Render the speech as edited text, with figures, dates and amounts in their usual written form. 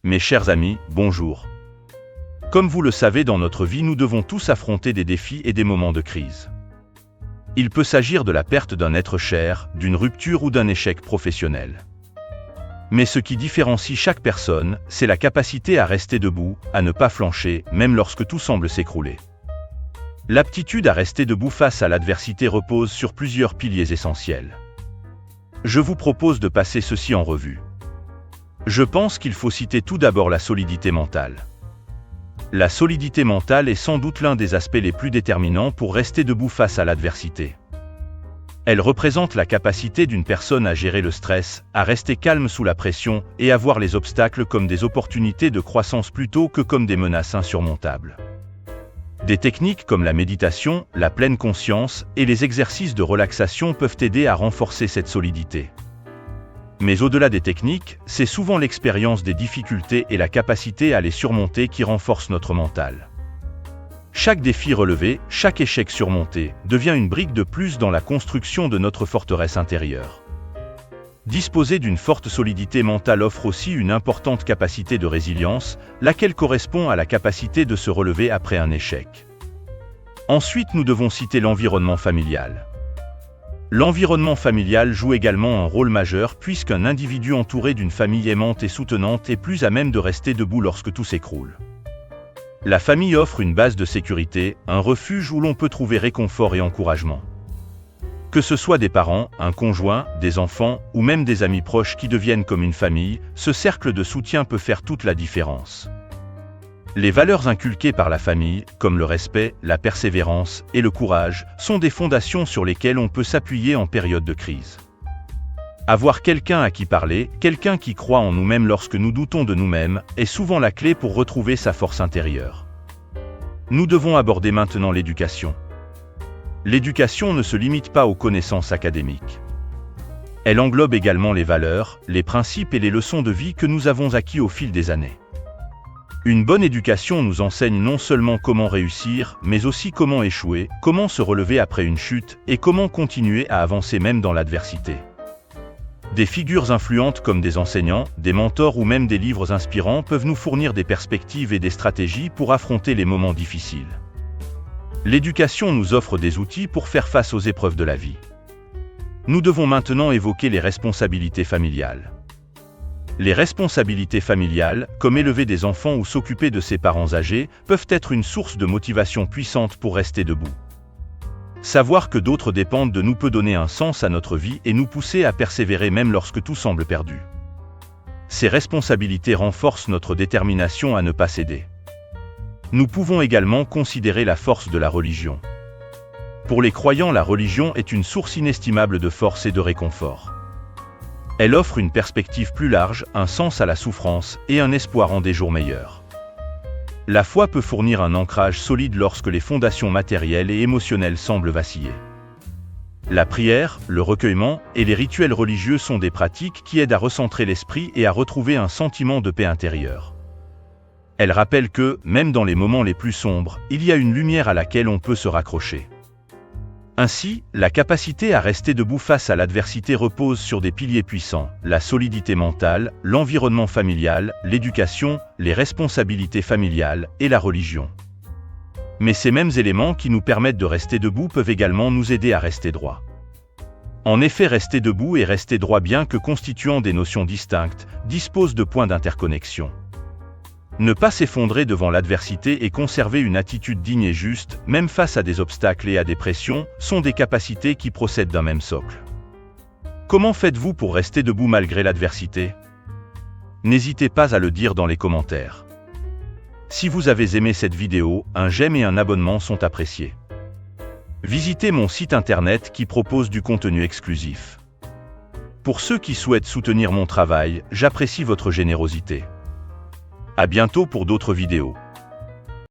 Mes chers amis, bonjour. Comme vous le savez, dans notre vie, nous devons tous affronter des défis et des moments de crise. Il peut s'agir de la perte d'un être cher, d'une rupture ou d'un échec professionnel. Mais ce qui différencie chaque personne, c'est la capacité à rester debout, à ne pas flancher, même lorsque tout semble s'écrouler. L'aptitude à rester debout face à l'adversité repose sur plusieurs piliers essentiels. Je vous propose de passer ceci en revue. Je pense qu'il faut citer tout d'abord la solidité mentale. La solidité mentale est sans doute l'un des aspects les plus déterminants pour rester debout face à l'adversité. Elle représente la capacité d'une personne à gérer le stress, à rester calme sous la pression et à voir les obstacles comme des opportunités de croissance plutôt que comme des menaces insurmontables. Des techniques comme la méditation, la pleine conscience et les exercices de relaxation peuvent aider à renforcer cette solidité. Mais au-delà des techniques, c'est souvent l'expérience des difficultés et la capacité à les surmonter qui renforcent notre mental. Chaque défi relevé, chaque échec surmonté, devient une brique de plus dans la construction de notre forteresse intérieure. Disposer d'une forte solidité mentale offre aussi une importante capacité de résilience, laquelle correspond à la capacité de se relever après un échec. Ensuite, nous devons citer l'environnement familial. L'environnement familial joue également un rôle majeur puisqu'un individu entouré d'une famille aimante et soutenante est plus à même de rester debout lorsque tout s'écroule. La famille offre une base de sécurité, un refuge où l'on peut trouver réconfort et encouragement. Que ce soit des parents, un conjoint, des enfants ou même des amis proches qui deviennent comme une famille, ce cercle de soutien peut faire toute la différence. Les valeurs inculquées par la famille, comme le respect, la persévérance et le courage, sont des fondations sur lesquelles on peut s'appuyer en période de crise. Avoir quelqu'un à qui parler, quelqu'un qui croit en nous-mêmes lorsque nous doutons de nous-mêmes, est souvent la clé pour retrouver sa force intérieure. Nous devons aborder maintenant l'éducation. L'éducation ne se limite pas aux connaissances académiques. Elle englobe également les valeurs, les principes et les leçons de vie que nous avons acquis au fil des années. Une bonne éducation nous enseigne non seulement comment réussir, mais aussi comment échouer, comment se relever après une chute, et comment continuer à avancer même dans l'adversité. Des figures influentes comme des enseignants, des mentors ou même des livres inspirants peuvent nous fournir des perspectives et des stratégies pour affronter les moments difficiles. L'éducation nous offre des outils pour faire face aux épreuves de la vie. Nous devons maintenant évoquer les responsabilités familiales. Les responsabilités familiales, comme élever des enfants ou s'occuper de ses parents âgés, peuvent être une source de motivation puissante pour rester debout. Savoir que d'autres dépendent de nous peut donner un sens à notre vie et nous pousser à persévérer même lorsque tout semble perdu. Ces responsabilités renforcent notre détermination à ne pas céder. Nous pouvons également considérer la force de la religion. Pour les croyants, la religion est une source inestimable de force et de réconfort. Elle offre une perspective plus large, un sens à la souffrance et un espoir en des jours meilleurs. La foi peut fournir un ancrage solide lorsque les fondations matérielles et émotionnelles semblent vaciller. La prière, le recueillement et les rituels religieux sont des pratiques qui aident à recentrer l'esprit et à retrouver un sentiment de paix intérieure. Elles rappellent que, même dans les moments les plus sombres, il y a une lumière à laquelle on peut se raccrocher. Ainsi, la capacité à rester debout face à l'adversité repose sur des piliers puissants, la solidité mentale, l'environnement familial, l'éducation, les responsabilités familiales et la religion. Mais ces mêmes éléments qui nous permettent de rester debout peuvent également nous aider à rester droit. En effet, rester debout et rester droit, bien que constituant des notions distinctes, disposent de points d'interconnexion. Ne pas s'effondrer devant l'adversité et conserver une attitude digne et juste, même face à des obstacles et à des pressions, sont des capacités qui procèdent d'un même socle. Comment faites-vous pour rester debout malgré l'adversité? N'hésitez pas à le dire dans les commentaires. Si vous avez aimé cette vidéo, un j'aime et un abonnement sont appréciés. Visitez mon site internet qui propose du contenu exclusif. Pour ceux qui souhaitent soutenir mon travail, j'apprécie votre générosité. À bientôt pour d'autres vidéos.